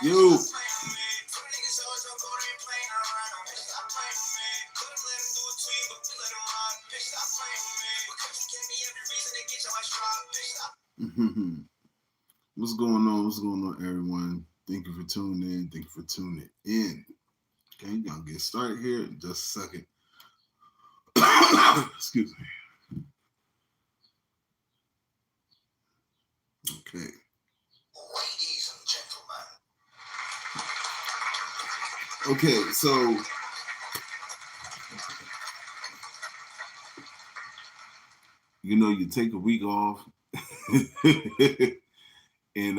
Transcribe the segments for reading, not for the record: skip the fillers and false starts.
Yo. What's going on? What's going on, everyone? Thank you for tuning in. Thank you for tuning in. Okay, we're gonna get started here in just a second. Excuse me. Okay. Ladies and gentlemen. Okay, so you take a week off and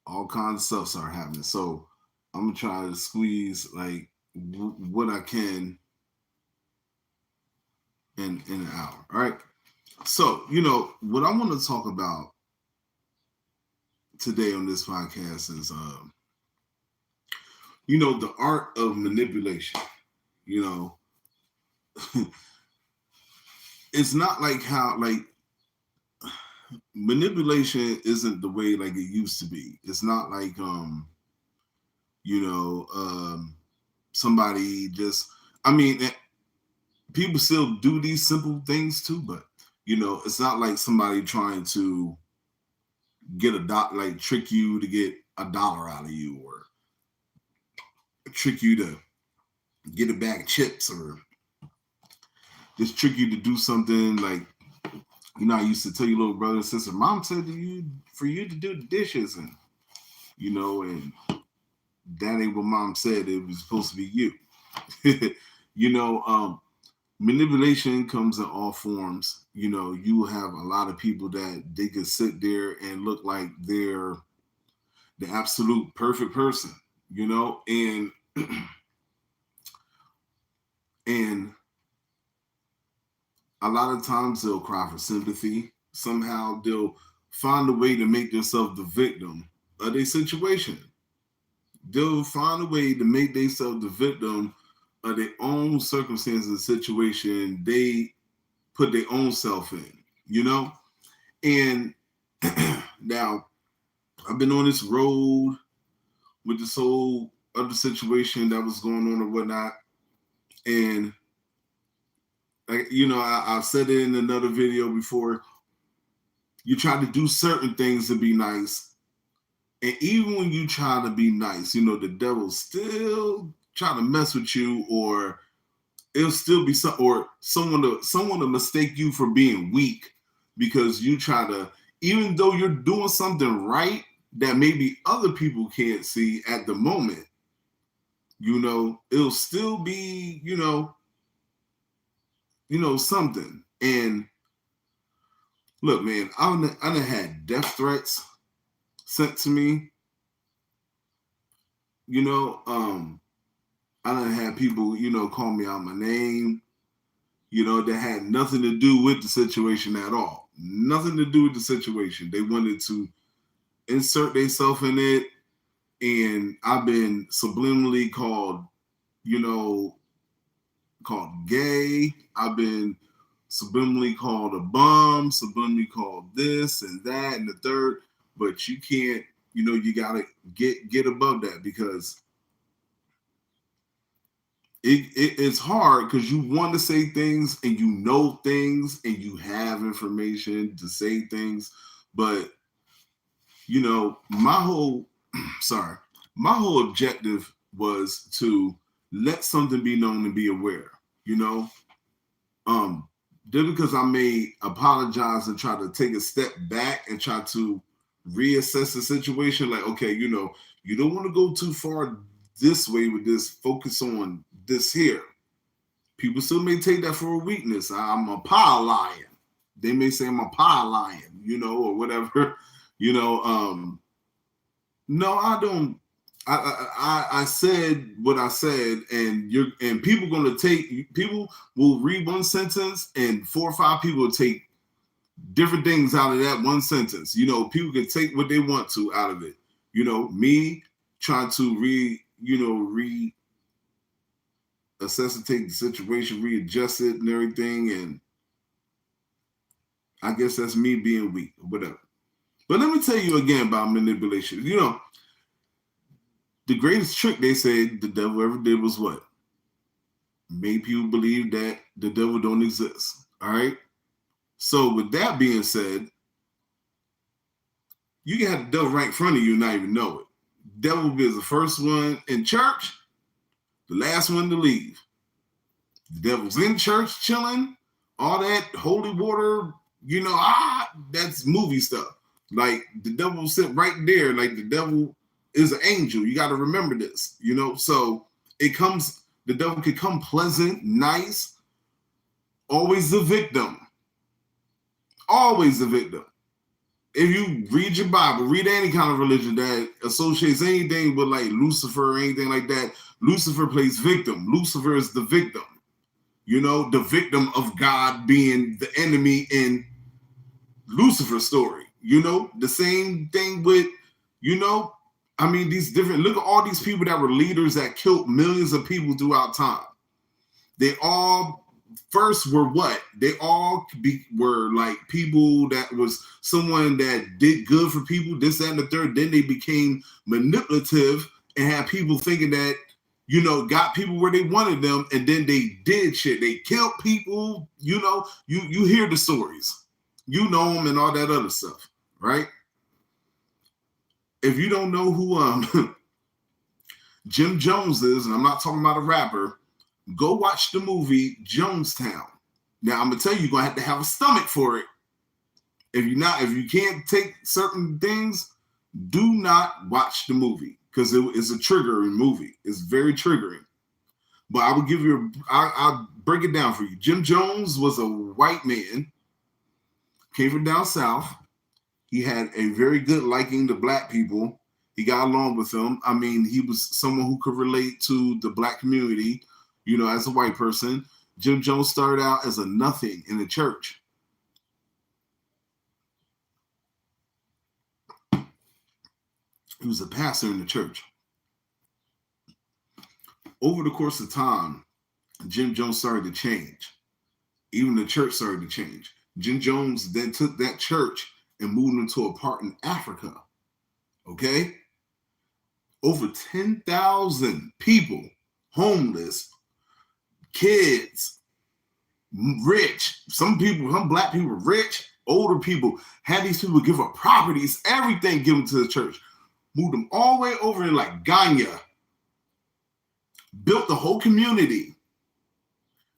all kinds of stuff start happening. So I'm gonna try to squeeze like what I can in an hour. All right. So what I want to talk about today on this podcast is the art of manipulation. It's not like how manipulation isn't the way like it used to be. It's not like somebody just people still do these simple things too, but it's not like somebody trying to get trick you to get $1 out of you, or trick you to get a bag of chips, or just trick you to do something like, I used to tell your little brother and sister, Mom said for you to do the dishes, and and that ain't what Mom said. It was supposed to be you. Manipulation comes in all forms. You have a lot of people that they can sit there and look like they're the absolute perfect person, and and a lot of times they'll cry for sympathy. Somehow they'll find a way to make themselves the victim of their situation. They'll find a way to make themselves the victim of their own circumstances and situation they put their own self in, And now I've been on this road with this whole other situation that was going on or whatnot. And I've said it in another video before. You try to do certain things to be nice. And even when you try to be nice, the devil still try to mess with you, or it'll still be someone to mistake you for being weak, because you try to, even though you're doing something right that maybe other people can't see at the moment, it'll still be, something. And look, man, I done had death threats sent to me. I done had people, call me out my name, that had nothing to do with the situation at all. Nothing to do with the situation. They wanted to insert themselves in it. And I've been subliminally called gay. I've been subliminally called a bum, subliminally called this and that and the third. But you can't, you gotta get above that, because it's hard, because you want to say things and things and you have information to say things, but my whole objective was to let something be known and be aware. Just because I may apologize and try to take a step back and try to reassess the situation, like, okay, you don't want to go too far this way with this, focus on this here. People still may take that for a weakness. I'm a pile lion. They may say I'm a pile lion, or whatever. No, I don't. I said what I said, and people will read one sentence, and 4 or 5 people will take different things out of that one sentence. People can take what they want to out of it. Me trying to resuscitate the situation, readjust it and everything, and I guess that's me being weak or whatever. But let me tell you again about manipulation. You know, the greatest trick they said the devil ever did was what? Made people believe that the devil don't exist. All right. So with that being said, you can have the devil right in front of you and not even know it. Devil is the first one in church, the last one to leave. The devil's in church chilling, all that holy water, you know, that's movie stuff. Like the devil sit right there, like the devil is an angel. You got to remember this, you know. So the devil can come pleasant, nice, always the victim. Always the victim. If you read your Bible, read any kind of religion that associates anything with like Lucifer or anything like that, Lucifer plays victim. Lucifer is the victim. You know, the victim of God being the enemy in Lucifer's story. You know, the same thing with, you know, I mean, these different, look at all these people that were leaders that killed millions of people throughout time. They all first were what? They all were like people that was someone that did good for people, this, that, and the third. Then they became manipulative and had people thinking that, you know, got people where they wanted them, and then they did shit. They killed people, you know, you hear the stories. You know them and all that other stuff, right? If you don't know who Jim Jones is, and I'm not talking about a rapper, go watch the movie Jonestown. Now I'm gonna tell you, you're gonna have a stomach for it. If you can't take certain things, do not watch the movie because it's a triggering movie. It's very triggering. But I will give you I'll break it down for you. Jim Jones was a white man, came from down south. He had a very good liking to black people. He got along with them. I mean, he was someone who could relate to the black community, you know, as a white person. Jim Jones started out as a nothing in the church. He was a pastor in the church. Over the course of time, Jim Jones started to change. Even the church started to change. Jim Jones then took that church and moved them to a part in Africa. Okay? Over 10,000 people, homeless, kids, rich. Some black people rich, older people, had these people give up properties, everything given to the church. Moved them all the way over in like Ghana. Built the whole community.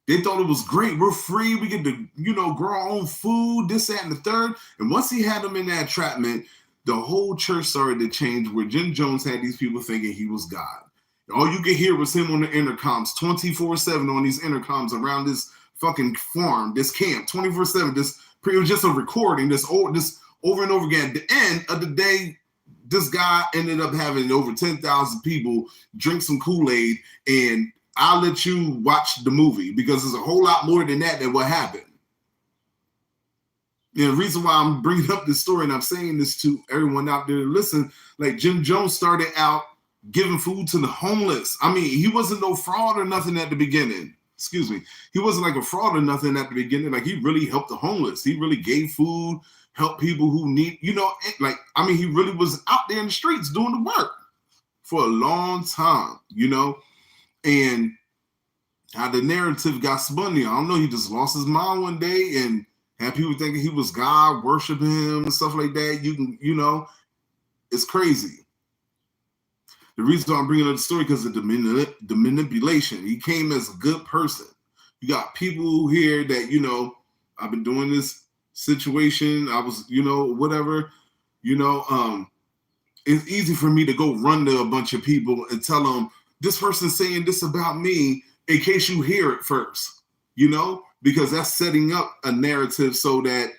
They thought it was great. We're free. We get to, you know, grow our own food, this, that, and the third. And once he had them in that entrapment, the whole church started to change where Jim Jones had these people thinking he was God. All you could hear was him on the intercoms 24/7 on these intercoms around this fucking farm, this camp, 24/7. It was just a recording, this over and over again. At the end of the day, this guy ended up having over 10,000 people drink some Kool-Aid, and I'll let you watch the movie because there's a whole lot more than what happened. And the reason why I'm bringing up this story and I'm saying this to everyone out there to listen, like Jim Jones started out giving food to the homeless. I mean, he wasn't no fraud or nothing at the beginning. Excuse me. He wasn't like a fraud or nothing at the beginning. Like he really helped the homeless. He really gave food, helped people who need, you know, like, I mean, he really was out there in the streets doing the work for a long time, you know, and how the narrative got spun there. I don't know. He just lost his mind one day and had people thinking he was God, worshiping him and stuff like that. You know, it's crazy. The reason I'm bringing up the story because of the manipulation. He came as a good person. You got people here that, you know, I've been doing this situation. I was, you know, whatever, you know, it's easy for me to go run to a bunch of people and tell them this person's saying this about me in case you hear it first, you know, because that's setting up a narrative so that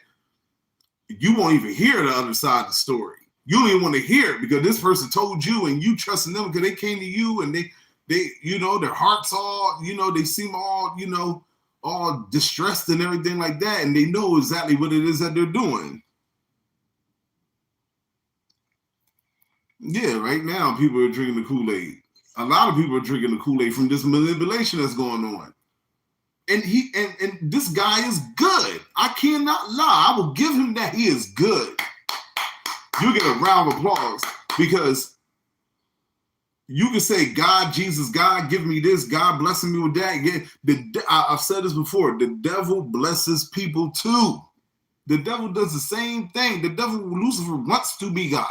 you won't even hear the other side of the story. You don't even want to hear it because this person told you and you trusting them because they came to you and they, you know, their hearts all, you know, they seem all, you know, all distressed and everything like that. And they know exactly what it is that they're doing. Yeah, right now people are drinking the Kool-Aid. A lot of people are drinking the Kool-Aid from this manipulation that's going on. And this guy is good. I cannot lie. I will give him that. He is good. You get a round of applause because you can say, God, Jesus, God, give me this. God blessing me with that. Yeah, I've said this before. The devil blesses people too. The devil does the same thing. The devil, Lucifer, wants to be God.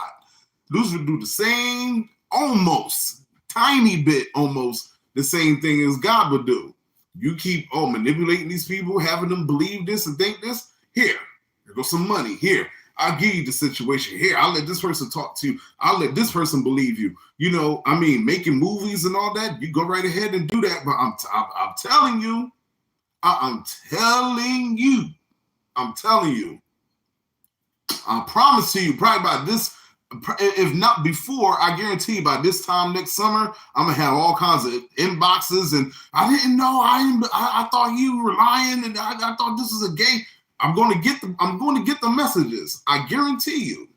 Lucifer do the same, almost, tiny bit, almost the same thing as God would do. You keep manipulating these people, having them believe this and think this. Here goes some money. Here, I'll give you the situation. Here, I'll let this person talk to you. I'll let this person believe you. You know, I mean, making movies and all that. You go right ahead and do that. But I'm telling you, I'm telling you. I promise to you, probably by this, if not before, I guarantee by this time next summer, I'm gonna have all kinds of inboxes. And I didn't know. I thought you were lying, and I thought this was a game. I'm going to get the messages. I guarantee you.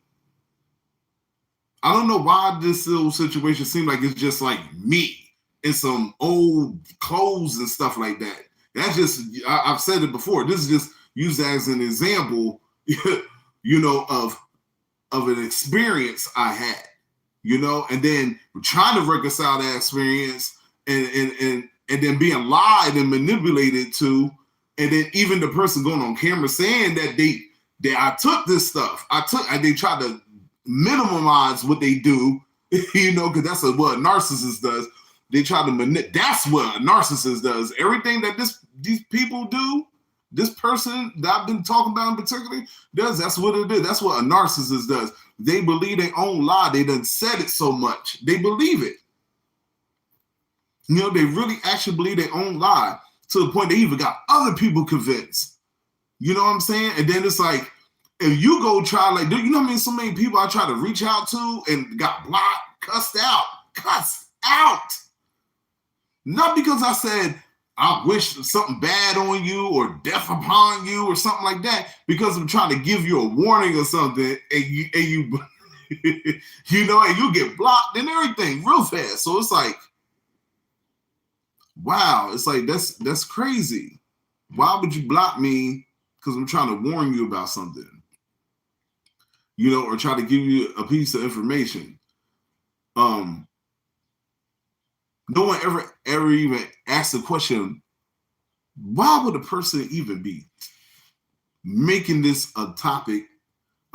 I don't know why this little situation seems like it's just like me in some old clothes and stuff like that. That's just, I've said it before. This is just used as an example, you know, of an experience I had, you know, and then trying to reconcile that experience and then being lied and manipulated to, and then even the person going on camera saying that I took this stuff, they try to minimize what they do, you know, because that's what a narcissist does. They try to manipulate. That's what a narcissist does. Everything that these people do, this person that I've been talking about in particular does, that's what it is. That's what a narcissist does. They believe their own lie. They done said it so much. They believe it. You know, they really actually believe their own lie to the point they even got other people convinced. You know what I'm saying? And then it's like, if you go try, like, you know what I mean? So many people I try to reach out to and got blocked, cussed out. Not because I said, I wish something bad on you or death upon you or something like that, because I'm trying to give you a warning or something, and you you know, and you get blocked and everything real fast. So it's like, wow, it's like that's crazy. Why would you block me? Because I'm trying to warn you about something, you know, or try to give you a piece of information. No one ever even asked the question, why would a person even be making this a topic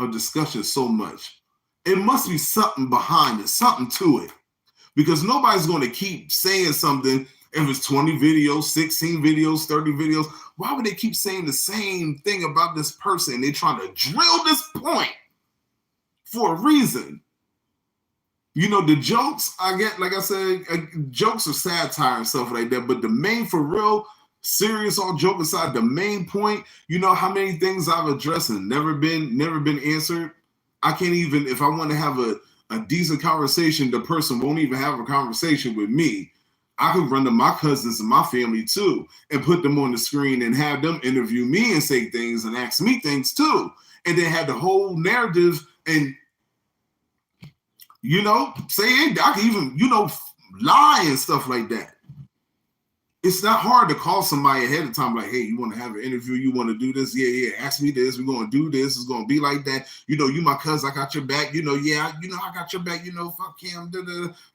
of discussion so much? It must be something behind it, something to it. Because nobody's going to keep saying something if it's 20 videos, 16 videos, 30 videos. Why would they keep saying the same thing about this person? They're trying to drill this point for a reason. You know, the jokes I get, like I said, jokes are satire and stuff like that. But the main, for real, serious, all joke aside, the main point, you know how many things I've addressed and never been answered? I can't even, if I want to have a decent conversation, the person won't even have a conversation with me. I could run to my cousins and my family too and put them on the screen and have them interview me and say things and ask me things too. And then have the whole narrative and, you know, saying I can even, you know, lie and stuff like that. It's not hard to call somebody ahead of time, like, hey, you want to have an interview? You want to do this? Yeah. Ask me this. We're going to do this. It's going to be like that. You know, you my cousin. I got your back. You know, yeah, you know, I got your back. You know, fuck him.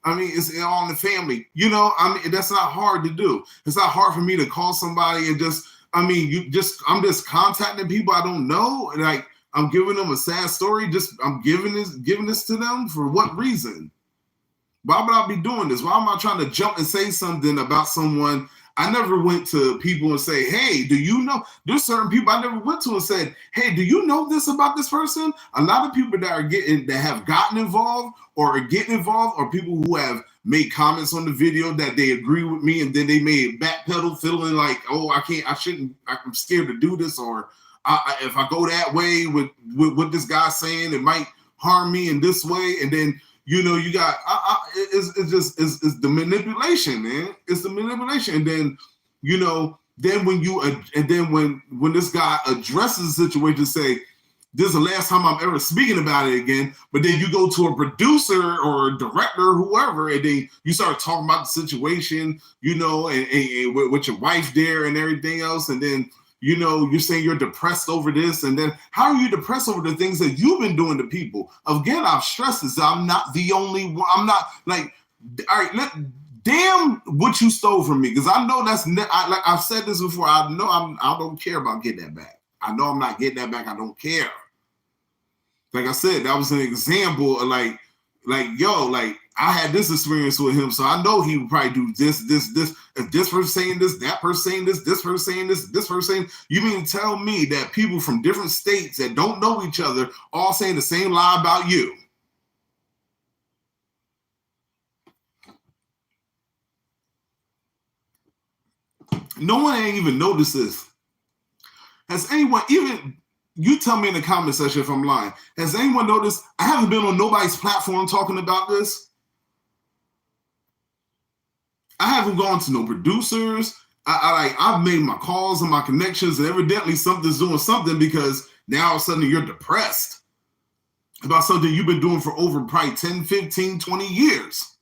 I mean, it's all in the family. You know, I mean, that's not hard to do. It's not hard for me to call somebody and just, I mean, I'm just contacting people I don't know. And like, I'm giving them a sad story. I'm giving this to them for what reason? Why would I be doing this? Why am I trying to jump and say something about someone? I never went to people and say, hey, do you know? There's certain people I never went to and said, hey, do you know this about this person? A lot of people that have gotten involved or are getting involved are people who have made comments on the video that they agree with me, and then they may backpedal feeling like, oh, I'm scared to do this, or if I go that way with what this guy's saying, it might harm me in this way. And then, you know, you got, it's the manipulation, man. It's the manipulation. And then, you know, then when this guy addresses the situation, say, this is the last time I'm ever speaking about it again. But then you go to a producer or a director or whoever, and then you start talking about the situation, and with your wife there and everything else. And then, you're saying you're depressed over this. And then how are you depressed over the things that you've been doing to people? Again, I've stressed this. I'm not the only one. I'm not like, all right, damn what you stole from me. Because I know like I've said this before. I know I don't care about getting that back. I know I'm not getting that back. I don't care. Like I said, that was an example of like, yo, like I had this experience with him, so I know he would probably do this. If this person saying this, that person saying this person saying this person saying. You mean to tell me that people from different states that don't know each other all saying the same lie about you? No one ain't even noticed this. Has anyone even... You tell me in the comment section if I'm lying. Has anyone noticed I haven't been on nobody's platform talking about this? I haven't gone to no producers. I've made my calls and my connections, and evidently something's doing something, because now all of a sudden you're depressed about something you've been doing for over probably 10, 15, 20 years.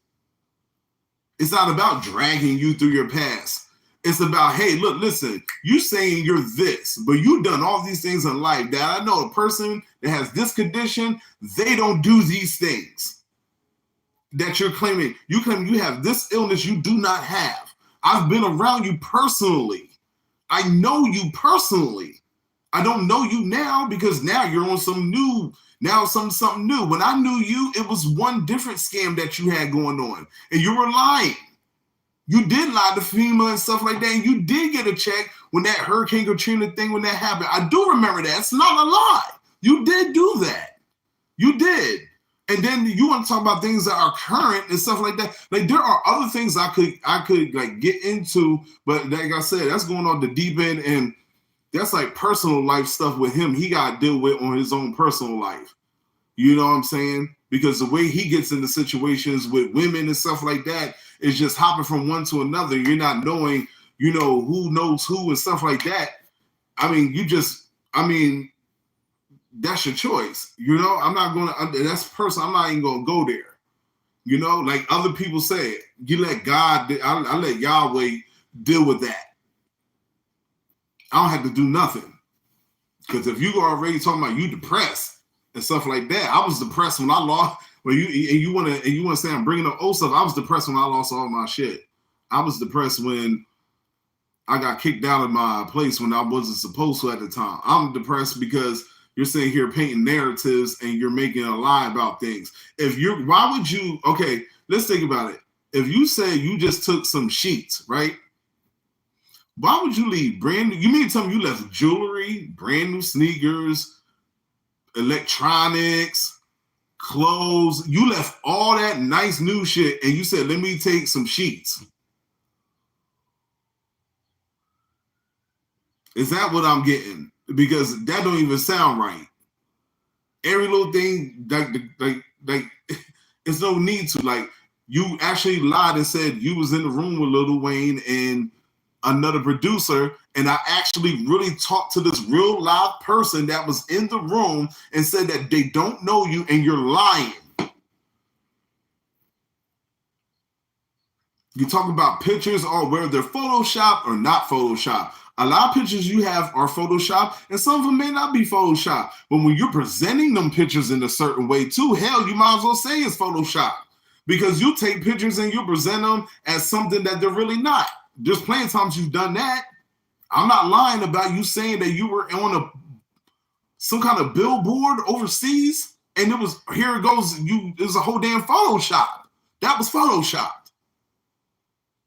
It's not about dragging you through your past. It's about, hey, look, listen, you saying you're this, but you've done all these things in life that I know a person that has this condition, they don't do these things that you're claiming. You claim you have this illness you do not have. I've been around you personally. I know you personally. I don't know you now because now you're on something new. When I knew you, it was one different scam that you had going on, and you were lying. You did lie to FEMA and stuff like that, and you did get a check when that Hurricane Katrina thing, when that happened. I do remember that. It's not a lie. You did do that. You did. And then you want to talk about things that are current and stuff like that. Like, there are other things I could like get into, but like I said, that's going on the deep end, and that's like personal life stuff with him. He got to deal with on his own personal life. You know what I'm saying? Because the way he gets into situations with women and stuff like that is just hopping from one to another. You're not knowing, who knows who and stuff like that. I mean, that's your choice. I'm not going to, that's personal. I'm not even going to go there. Like other people say, you let God, I let Yahweh deal with that. I don't have to do nothing. Because if you already talking about you depressed and stuff like that, I was depressed when I lost. Well, you want to say I'm bringing up old stuff. I was depressed when I lost all my shit. I was depressed when I got kicked out of my place when I wasn't supposed to at the time. I'm depressed because you're sitting here painting narratives and you're making a lie about things. Why would you? Okay, let's think about it. If you say you just took some sheets, right? Why would you leave brand new? You mean to tell me you left jewelry, brand new sneakers, electronics, clothes? You left all that nice new shit and you said, let me take some sheets. Is that what I'm getting? Because that don't even sound right. Every little thing, like, it's no need to. Like, you actually lied and said you was in the room with Lil Wayne and another producer, and I actually really talked to this real live person that was in the room and said that they don't know you and you're lying. You talk about pictures or whether they're Photoshop or not Photoshop. A lot of pictures you have are Photoshop, and some of them may not be Photoshop. But when you're presenting them pictures in a certain way too, hell, you might as well say it's Photoshop. Because you take pictures and you present them as something that they're really not. There's plenty of times you've done that. I'm not lying about you saying that you were on some kind of billboard overseas, and it was, here it goes, there's a whole damn Photoshop. That was Photoshop.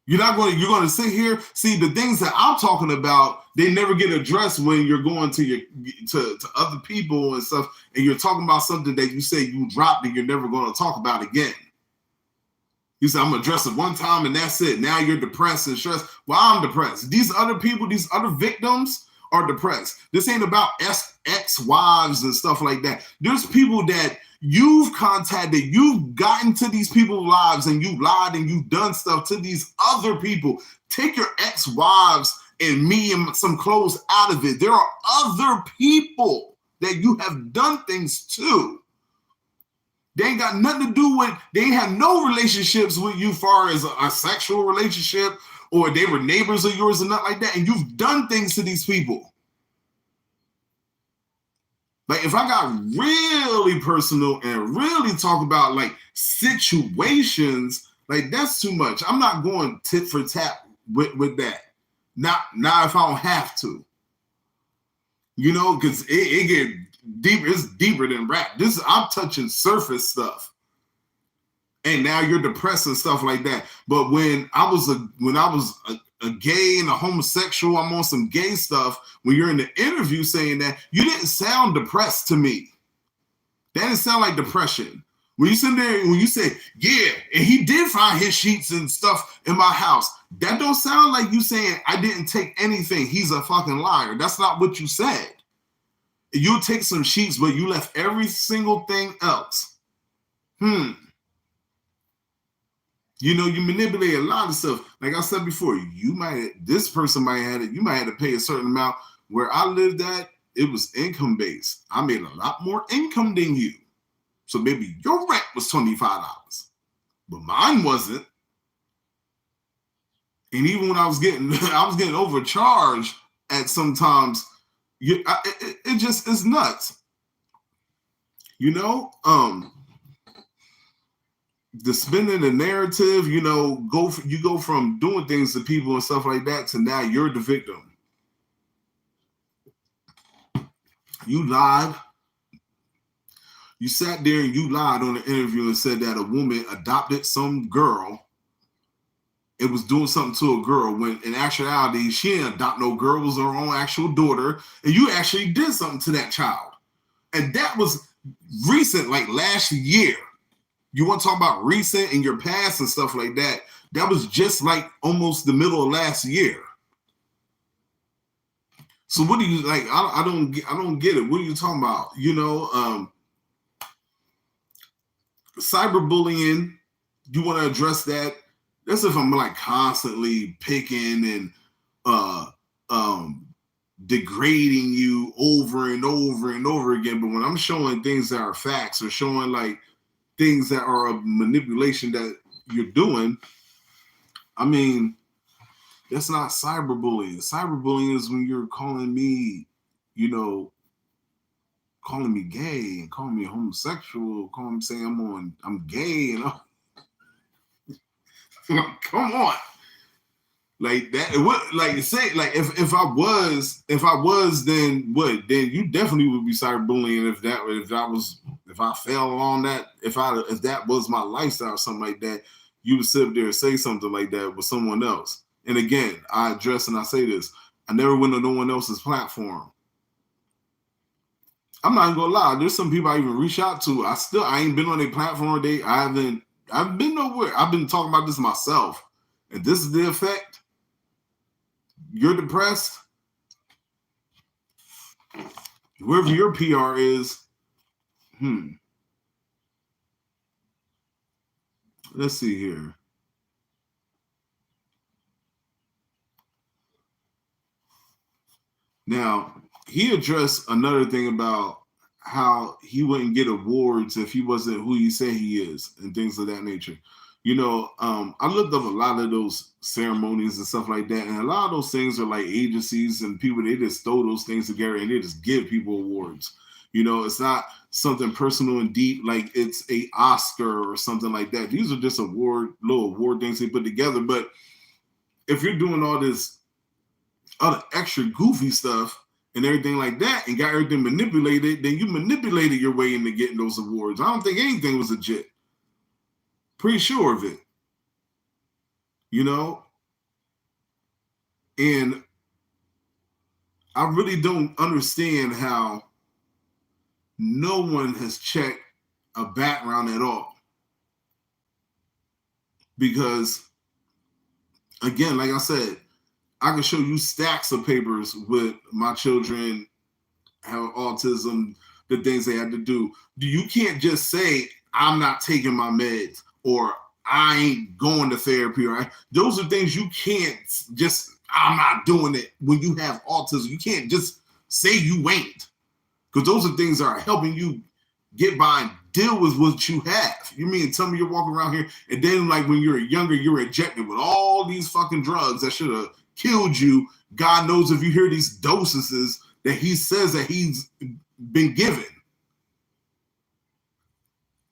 You're going to sit here, see the things that I'm talking about, they never get addressed when you're going to other people and stuff, and you're talking about something that you say you dropped and you're never going to talk about again. You said, I'm going to address it one time and that's it. Now you're depressed and stressed. Well, I'm depressed. These other people, these other victims are depressed. This ain't about ex-wives and stuff like that. There's people that you've contacted, you've gotten to these people's lives and you lied and you've done stuff to these other people. Take your ex-wives and me and some clothes out of it. There are other people that you have done things to. They ain't got nothing to do with, they ain't have no relationships with you far as a sexual relationship, or they were neighbors of yours or nothing like that, and you've done things to these people. Like, if I got really personal and really talk about like situations, like that's too much. I'm not going tit for tat with that. Not if I don't have to. You know, because it get deeper. It's deeper than rap. I'm touching surface stuff. And now you're depressed and stuff like that. But when I was a gay and a homosexual, I'm on some gay stuff. When you're in the interview saying that, you didn't sound depressed to me. That didn't sound like depression. When you sit there, when you say, yeah, and he did find his sheets and stuff in my house, that don't sound like you saying, I didn't take anything. He's a fucking liar. That's not what you said. You take some sheets, but you left every single thing else. You know, you manipulate a lot of stuff. Like I said before, this person might have it. You might have to pay a certain amount. Where I lived at, it was income based. I made a lot more income than you. So maybe your rent was $25, but mine wasn't. And even when I was getting overcharged at sometimes, it just is nuts. You know, the spinning the narrative, you know, you go from doing things to people and stuff like that to now you're the victim. You lied. You sat there and you lied on the interview and said that a woman adopted some girl. It was doing something to a girl when in actuality, she didn't adopt no girl. It was her own actual daughter. And you actually did something to that child. And that was recent, like last year. You want to talk about recent in your past and stuff like that. That was just like almost the middle of last year. So what do you like? I don't get it. What are you talking about? You know, cyberbullying, you want to address that? That's if I'm like constantly picking and degrading you over and over and over again. But when I'm showing things that are facts or showing like things that are a manipulation that you're doing, I mean, that's not cyberbullying. Cyberbullying is when you're calling me, you know, calling me gay and calling me homosexual, calling me saying I'm gay and come on. Like that, what like say like if I was then what? Then you definitely would be cyberbullying if I fell along that, if that was my lifestyle or something like that, you would sit there and say something like that with someone else. And again, I address and I say this, I never went on no one else's platform. I'm not even gonna lie, there's some people I even reach out to. I ain't been on a platform today. I've been nowhere. I've been talking about this myself. And this is the effect. You're depressed. Wherever your PR is, let's see here. Now, he addressed another thing about how he wouldn't get awards if he wasn't who he said he is and things of that nature. You know, I looked up a lot of those ceremonies and stuff like that, and a lot of those things are like agencies and people, they just throw those things together and they just give people awards. You know, it's not something personal and deep like it's a Oscar or something like that. These are just little award things they put together. But if you're doing all this other extra goofy stuff and everything like that and got everything manipulated, then you manipulated your way into getting those awards. I don't think anything was legit. Pretty sure of it. You know? And I really don't understand how no one has checked a background at all. Because, again, like I said, I can show you stacks of papers with my children have autism, the things they had to do. You can't just say, I'm not taking my meds or I ain't going to therapy. Right? Those are things you can't just, I'm not doing it when you have autism. You can't just say you ain't. Because those are things that are helping you get by and deal with what you have. You mean tell me you're walking around here and then like when you're younger, you're injected with all these fucking drugs that should have killed you. God knows if you hear these dosages that he says that he's been given.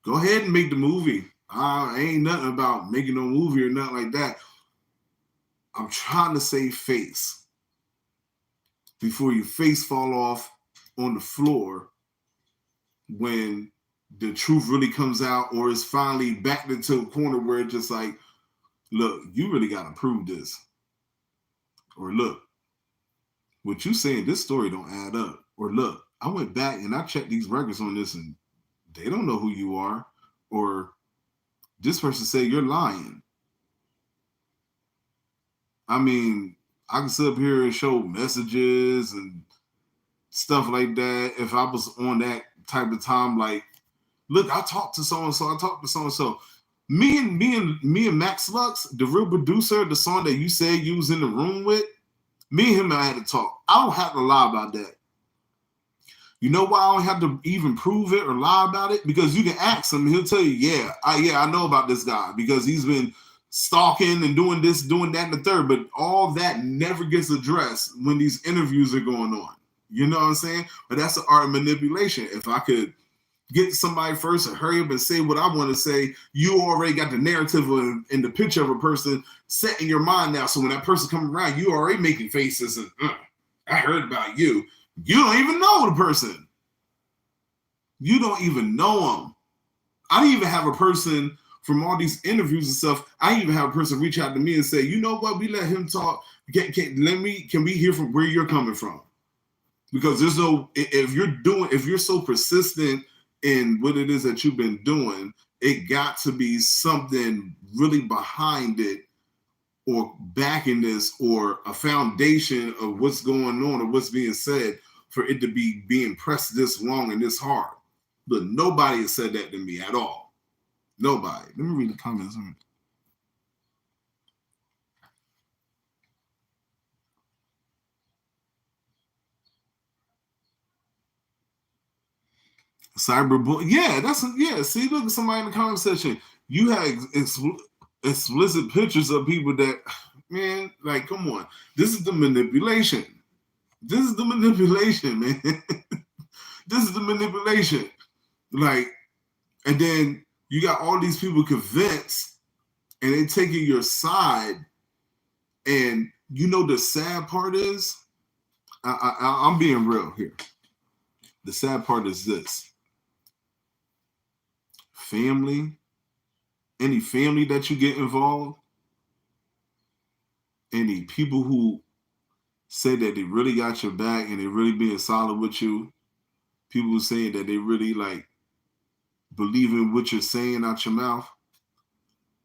Go ahead and make the movie. Ain't nothing about making no movie or nothing like that. I'm trying to save face before your face fall off on the floor when the truth really comes out, or it's finally backed into a corner where it's just like, look, you really got to prove this. Or look, what you saying, this story don't add up. Or look, I went back and I checked these records on this and they don't know who you are. Or this person said you're lying. I mean, I can sit up here and show messages and stuff like that. If I was on that type of time, like, look, I talked to so and so. I talked to so and so. Me and Max Lux, the real producer, the song that you said you was in the room with, me and him, I had to talk. I don't have to lie about that. You know why I don't have to even prove it or lie about it? Because you can ask him, and he'll tell you, yeah, I know about this guy because he's been stalking and doing this, doing that, and the third. But all that never gets addressed when these interviews are going on. You know what I'm saying? But that's the art of manipulation. If I could get somebody first and hurry up and say what I want to say, you already got the narrative and the picture of a person set in your mind now. So when that person comes around, you already making faces and I heard about you. You don't even know the person. You don't even know them. I didn't even have a person from all these interviews and stuff. I didn't even have a person reach out to me and say, you know what? We let him talk. Can we hear from where you're coming from? Because there's no, if you're so persistent in what it is that you've been doing, it got to be something really behind it or backing this or a foundation of what's going on or what's being said for it to be being pressed this long and this hard. But nobody has said that to me at all. Nobody. Let me read the comments. Cyberbullying. Yeah. See, look at somebody in the comment section. You had explicit pictures of people that, man, like, come on. This is the manipulation. This is the manipulation, man. This is the manipulation. Like, and then you got all these people convinced and they taking your side. And you know the sad part is, I'm being real here. The sad part is this. Family, any family that you get involved, any people who say that they really got your back and they really being solid with you, people who saying that they really like believe in what you're saying out your mouth,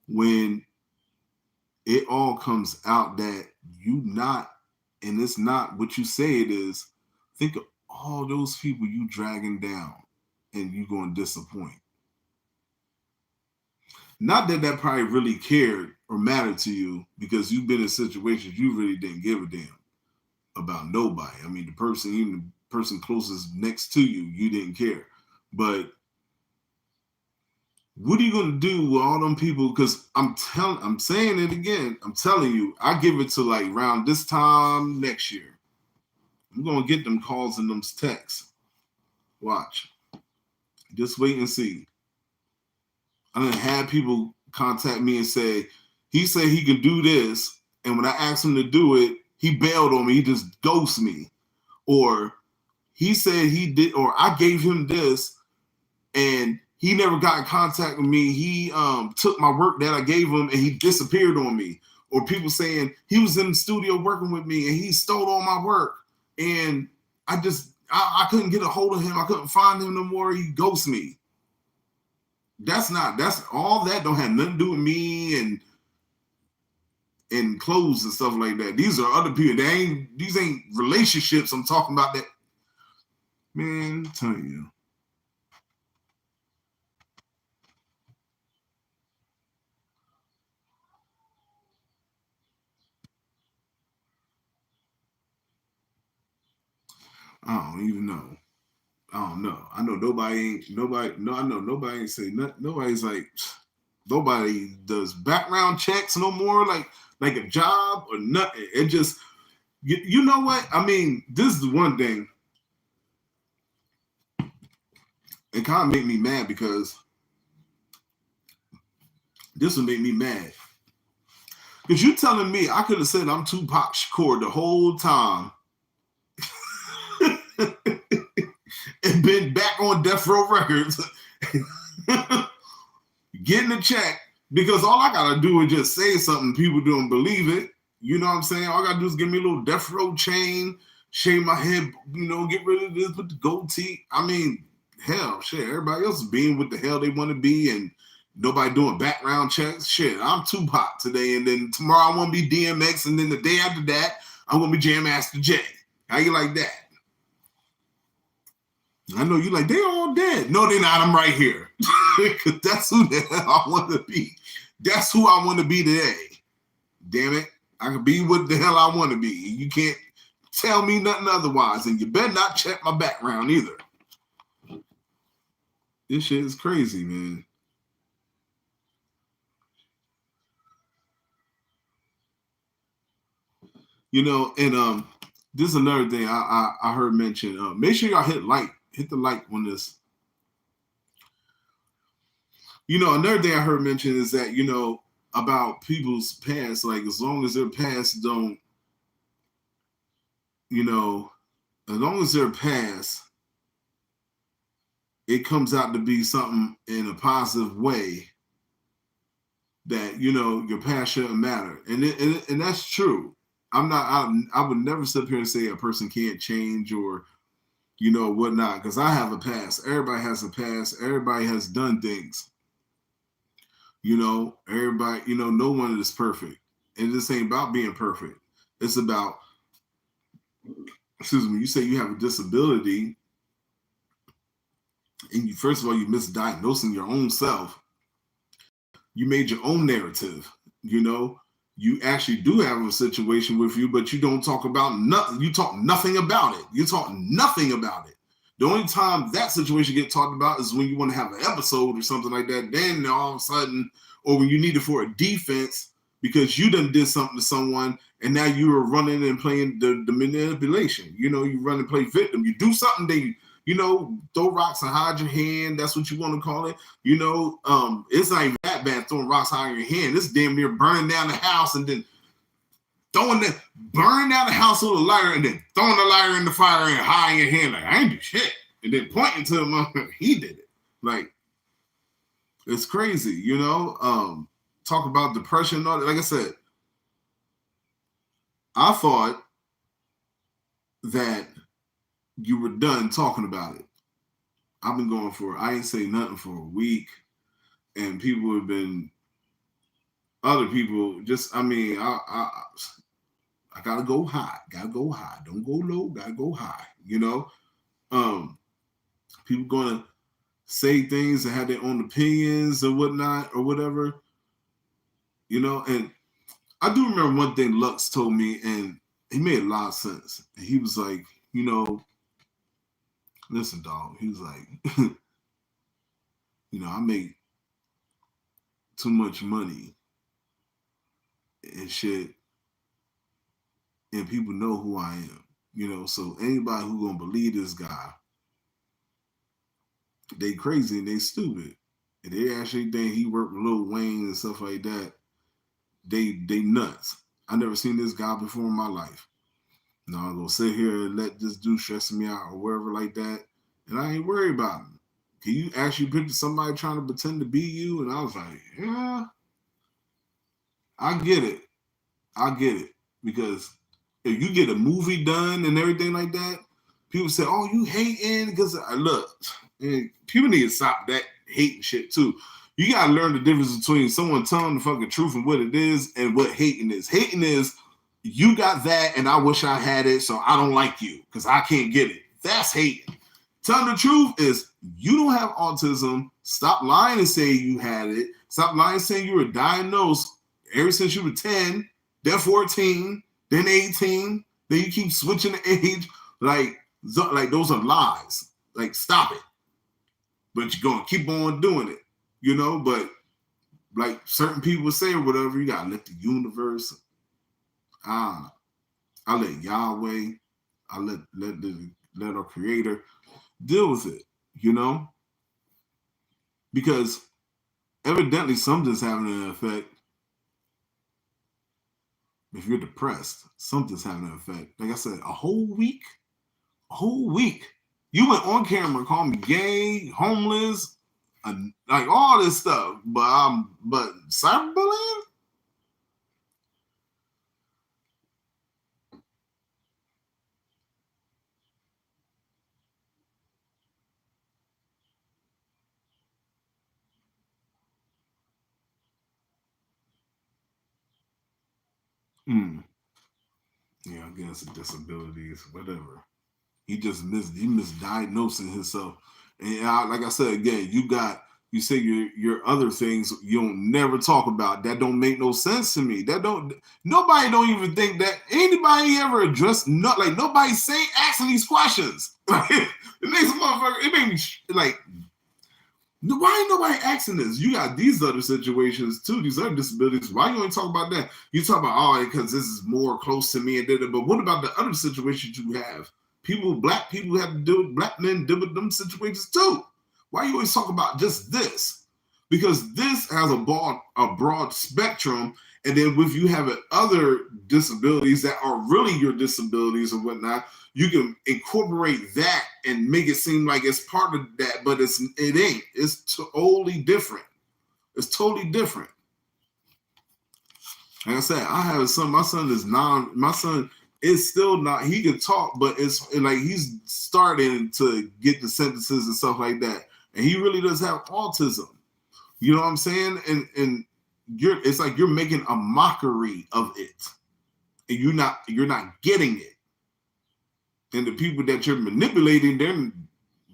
when it all comes out that you not, and it's not what you say it is, think of all those people you dragging down and you going to disappoint. Not that that probably really cared or mattered to you because you've been in situations you really didn't give a damn about nobody. I mean, even the person closest next to you, you didn't care. But what are you gonna do with all them people? Because I'm saying it again. I'm telling you, I give it to like around this time next year. I'm gonna get them calls and them texts. Watch. Just wait and see. I done had people contact me and say, he said he could do this, and when I asked him to do it, he bailed on me. He just ghosted me. Or he said he did, or I gave him this, and he never got in contact with me. He took my work that I gave him, and he disappeared on me. Or people saying he was in the studio working with me, and he stole all my work, and I couldn't get a hold of him. I couldn't find him no more. He ghosted me. That's all that don't have nothing to do with me and clothes and stuff like that. These are other people. These ain't relationships I'm talking about. That, man, I'm telling you. I don't even know. I don't know. I know nobody. No, I know nobody ain't say nothing. Nobody's like, nobody does background checks no more. Like a job or nothing. It just, you know what? I mean, this is the one thing. It kind of make me mad because this will make me mad. Because you telling me I could have said I'm Tupac Shakur the whole time and been back on Death Row Records getting a check because all I gotta do is just say something, people don't believe it. You know what I'm saying? All I gotta do is give me a little Death Row chain, shave my head, get rid of this with the goatee. I mean, hell, shit, everybody else is being what the hell they want to be and nobody doing background checks. Shit, I'm Tupac today, and then tomorrow I want to be DMX, and then the day after that, I want to be Jam Master Jay. How you like that? I know you like, they all dead. No, they're not. I'm right here. Because that's who the hell I want to be. That's who I want to be today. Damn it. I can be what the hell I want to be. You can't tell me nothing otherwise. And you better not check my background either. This shit is crazy, man. And this is another thing I heard mentioned. Make sure y'all hit the like on this. Another thing I heard mentioned is that, about people's past, like as long as their past don't, as long as their past, it comes out to be something in a positive way, that, your past shouldn't matter. And that's true. I would never sit here and say a person can't change or, whatnot, because I have a past. Everybody has a past. Everybody has done things. Everybody, no one is perfect. And this ain't about being perfect. It's about, you say you have a disability, and first of all, you misdiagnosing your own self. You made your own narrative, You actually do have a situation with you, but you don't talk about nothing. You talk nothing about it. You talk nothing about it. The only time that situation gets talked about is when you want to have an episode or something like that. Then all of a sudden, or when you need it for a defense because you done did something to someone and now you are running and playing the manipulation. You run and play victim. You do something, they, throw rocks and hide your hand. That's what you want to call it. It's not even that bad throwing rocks, hiding your hand. It's damn near burning down the house and then burning down the house with a lighter and then throwing the lighter in the fire and hiding your hand like, I ain't do shit. And then pointing to him, he did it. Like, it's crazy, talk about depression and all that. Like I said, I thought that you were done talking about it. I've been going I ain't say nothing for a week, and people have been, other people just, I gotta go high, don't go low, gotta go high, people gonna say things and have their own opinions and whatnot or whatever, and I do remember one thing Lux told me, and he made a lot of sense. And he was like, listen, dog, he was like, I make too much money and shit, and people know who I am, so anybody who gonna believe this guy, they crazy and they stupid. And they actually think he worked with Lil Wayne and stuff like that. They nuts. I never seen this guy before in my life. Now I'm gonna sit here and let this dude stress me out or whatever like that, and I ain't worried about him. Can you actually picture somebody trying to pretend to be you? And I was like, yeah, I get it. Because if you get a movie done and everything like that, people say, oh, you hating? Because look, and people need to stop that hating shit too. You gotta learn the difference between someone telling the fucking truth and what it is and what hating is. Hating is, you got that and I wish I had it, so I don't like you because I can't get it. That's hating. Telling the truth is, you don't have autism. Stop lying and say you had it. Stop lying and saying you were diagnosed ever since you were 10, then 14, then 18, then you keep switching the age. Like those are lies. Like, stop it. But you're going to keep on doing it, you know? But like certain people say or whatever, you got to let the universe, I let Yahweh, let our creator deal with it, you know? Because evidently something's having an effect. If you're depressed, something's having an effect. Like I said, a whole week. You went on camera and called me gay, homeless, like all this stuff. But cyberbullying? Yeah, I guess disabilities, whatever. He misdiagnosing himself. And like I said again, you say your other things you don't never talk about. That don't make no sense to me. Nobody don't even think that anybody ever addressed like nobody asking these questions. It makes a motherfucker, it made me like, why ain't nobody asking this? You got these other situations too, these other disabilities. Why you ain't talk about that? You talk about, because this is more close to me and did it. But what about the other situations you have? Black people have to deal with, black men deal with them situations too. Why you always talk about just this? Because this has a broad spectrum, and then if you have other disabilities that are really your disabilities or whatnot, you can incorporate that and make it seem like it's part of that, but it ain't. It's totally different. It's totally different. Like I said, I have a son. My son is still not, he can talk, but it's like he's starting to get the sentences and stuff like that. And he really does have autism. You know what I'm saying? And it's like you're making a mockery of it. And you're not getting it. And the people that you're manipulating, they're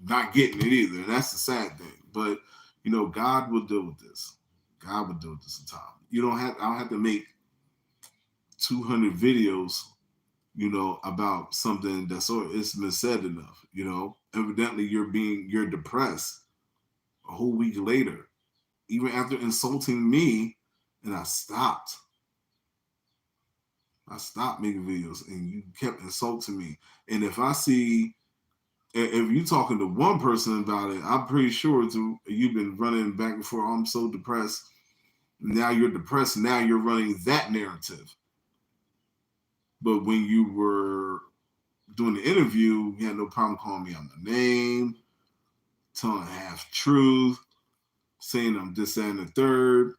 not getting it either. And that's the sad thing. But God will deal with this. God will deal with this in time. I don't have to make 200 videos, about something it's been said enough. Evidently you're depressed a whole week later, even after insulting me, and I stopped making videos, and you kept insulting me. And if you're talking to one person about it, I'm pretty sure you've been running back and forth. I'm so depressed. Now you're depressed. Now you're running that narrative. But when you were doing the interview, you had no problem calling me on the name, telling half truth, saying I'm this, that, and the third,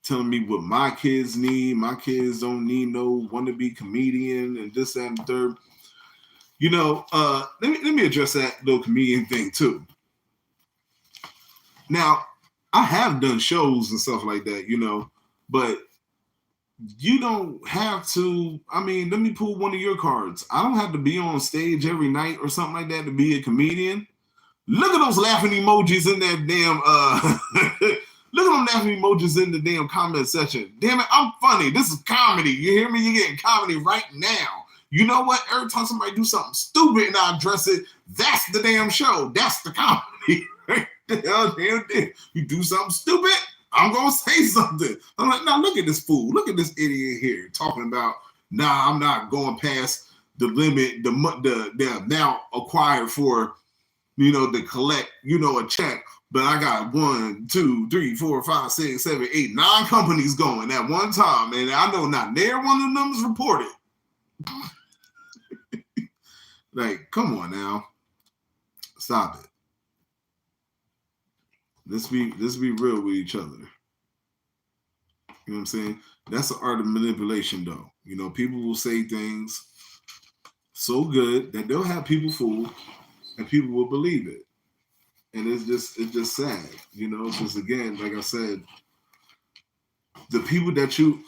telling me what my kids need. My kids don't need no wannabe comedian and this, that, and the third. Let me address that little comedian thing too. Now, I have done shows and stuff like that, but you don't have to. I mean, let me pull one of your cards. I don't have to be on stage every night or something like that to be a comedian. Look at those laughing emojis in that damn look at them laughing emojis in the damn comment section. Damn it, I'm funny. This is comedy. You hear me? You're getting comedy right now. You know what? Every time somebody do something stupid and I address it, that's the damn show. That's the comedy. Damn. You do something stupid, I'm going to say something. I'm like, now look at this fool. Look at this idiot here talking about, I'm not going past the limit, the amount acquired for, to collect, a check. But I got 1, 2, 3, 4, 5, 6, 7, 8, 9 companies going at one time. And I know not near one of them is reported. Like, come on now. Stop it. Let's be real with each other. You know what I'm saying? That's the art of manipulation, though. People will say things so good that they'll have people fooled, and people will believe it. And it's just sad. Because again, like I said, the people that you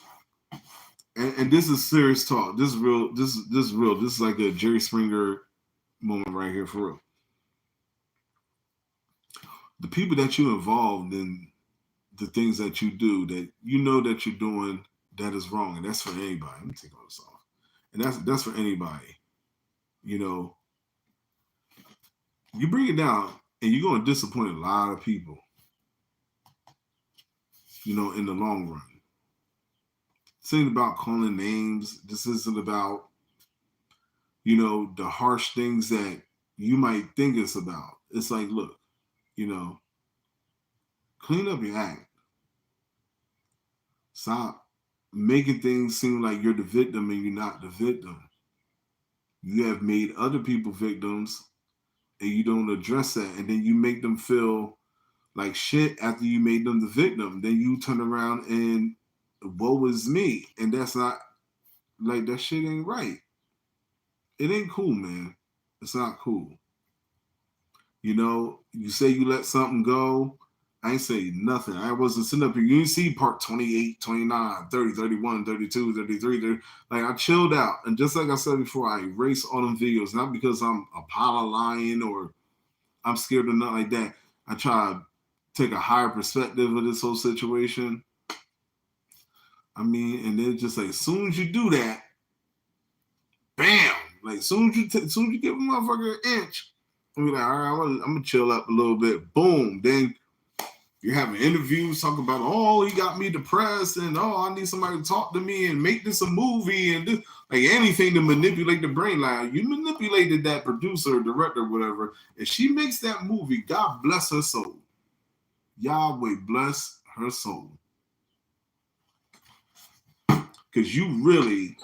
and this is serious talk. This is real. This is real. This is like a Jerry Springer moment right here for real. The people that you involved in the things that you do that that you're doing that is wrong, and that's for anybody. Let me take all this off. And that's for anybody. You bring it down, and you're going to disappoint a lot of people, in the long run. This ain't about calling names. This isn't about, the harsh things that you might think it's about. It's like, look, you know, clean up your act. Stop making things seem like you're the victim and you're not the victim. You have made other people victims and you don't address that. And then you make them feel like shit after you made them the victim. Then you turn around and woe is me. And that's not, like, that shit ain't right. It ain't cool, man. It's not cool. You say you let something go. I ain't say nothing. I wasn't sitting up here. You didn't see part 28, 29, 30, 31, 32, 33. 30. Like, I chilled out. And just like I said before, I erased all them videos. Not because I'm Apollo lying or I'm scared or nothing like that. I try to take a higher perspective of this whole situation. I mean, and then just like, as soon as you do that, bam! Like, as soon as you give a motherfucker an inch, I'm like, all right, I'm gonna chill up a little bit. Boom. Then you're having interviews talking about, oh, he got me depressed, and oh, I need somebody to talk to me and make this a movie, and this, like, anything to manipulate the brain. Like, you manipulated that producer, director, whatever, and she makes that movie. God bless her soul. Yahweh bless her soul. Because you really,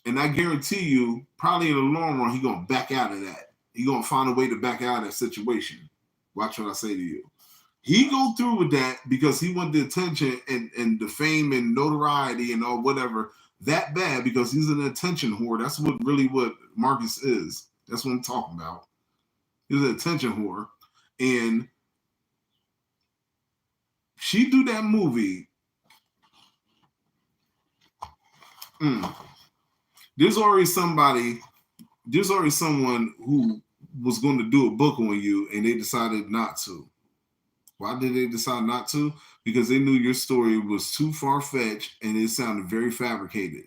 and I guarantee you, probably in the long run, he's gonna back out of that. He's gonna find a way to back out of that situation. Watch what I say to you. He go through with that because he want the attention and the fame and notoriety and all whatever that bad because he's an attention whore. That's what Marcus is. That's what I'm talking about. He's an attention whore. And she do that movie. There's already someone who was going to do a book on you and they decided not to. Why did they decide not to? Because they knew your story was too far-fetched and it sounded very fabricated.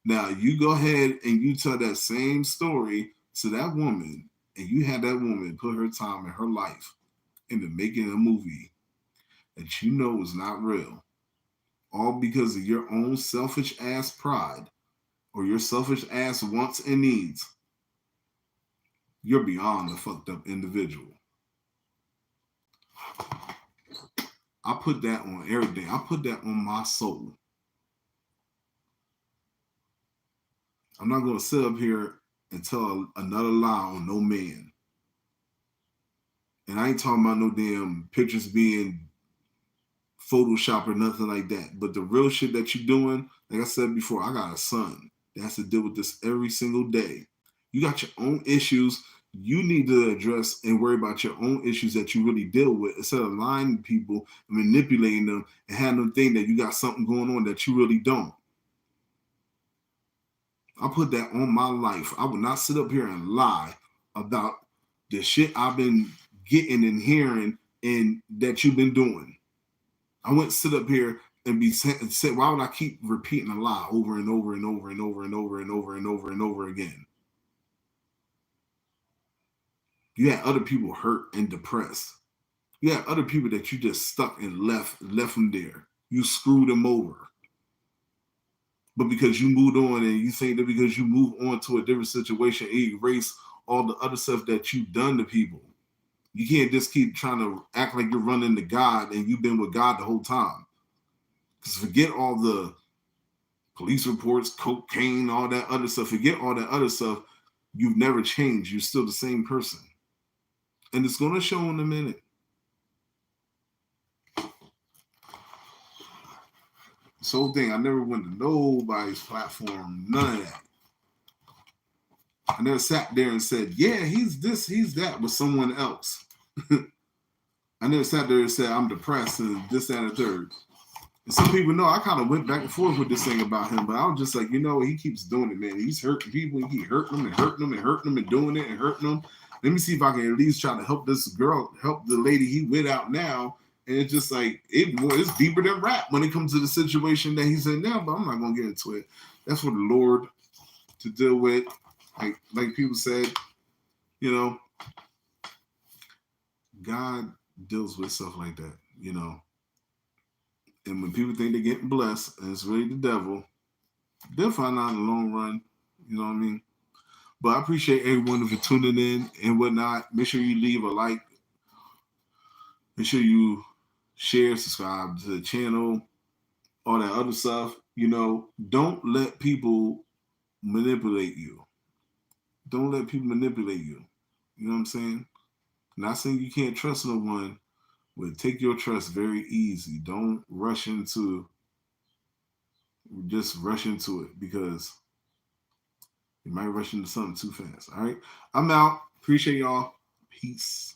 Now, you go ahead and you tell that same story to that woman, and you had that woman put her time and her life into making a movie that you know is not real, all because of your own selfish-ass pride or your selfish-ass wants and needs. You're beyond a fucked up individual. I put that on everything. I put that on my soul. I'm not going to sit up here and tell another lie on no man. And I ain't talking about no damn pictures being Photoshop or nothing like that. But the real shit that you're doing, like I said before, I got a son that has to deal with this every single day. You got your own issues. You need to address and worry about your own issues that you really deal with instead of lying to people and manipulating them and having them think that you got something going on that you really don't. I put that on my life. I would not sit up here and lie about the shit I've been getting and hearing and that you've been doing. I wouldn't sit up here and say, why would I keep repeating a lie over and over and over and over and over and over and over and over again? You had other people hurt and depressed. You had other people that you just stuck and left them there. You screwed them over. But because you moved on and you think that because you move on to a different situation, it erase all the other stuff that you've done to people. You can't just keep trying to act like you're running to God and you've been with God the whole time. Because forget all the police reports, cocaine, all that other stuff. Forget all that other stuff. You've never changed. You're still the same person. And it's going to show in a minute. This whole thing, I never went to nobody's platform, none of that. I never sat there and said, yeah, he's this, he's that with someone else. I never sat there and said, I'm depressed and this, that, and the third. And some people know I kind of went back and forth with this thing about him, but I was just like, he keeps doing it, man. He's hurting people. He keeps hurting them and hurting them and hurting them and doing it and hurting them. Let me see if I can at least try to help this girl, help the lady he with out now. And it's just like, it's deeper than rap when it comes to the situation that he's in now, but I'm not going to get into it. That's for the Lord to deal with. Like people said, God deals with stuff like that, And when people think they're getting blessed and it's really the devil, they'll find out in the long run. You know what I mean? But I appreciate everyone for tuning in and whatnot. Make sure you leave a like. Make sure you share, subscribe to the channel, all that other stuff. Don't let people manipulate you. Don't let people manipulate you. You know what I'm saying? Not saying you can't trust no one, but take your trust very easy. Don't rush into it because you might rush into something too fast. All right. I'm out. Appreciate y'all. Peace.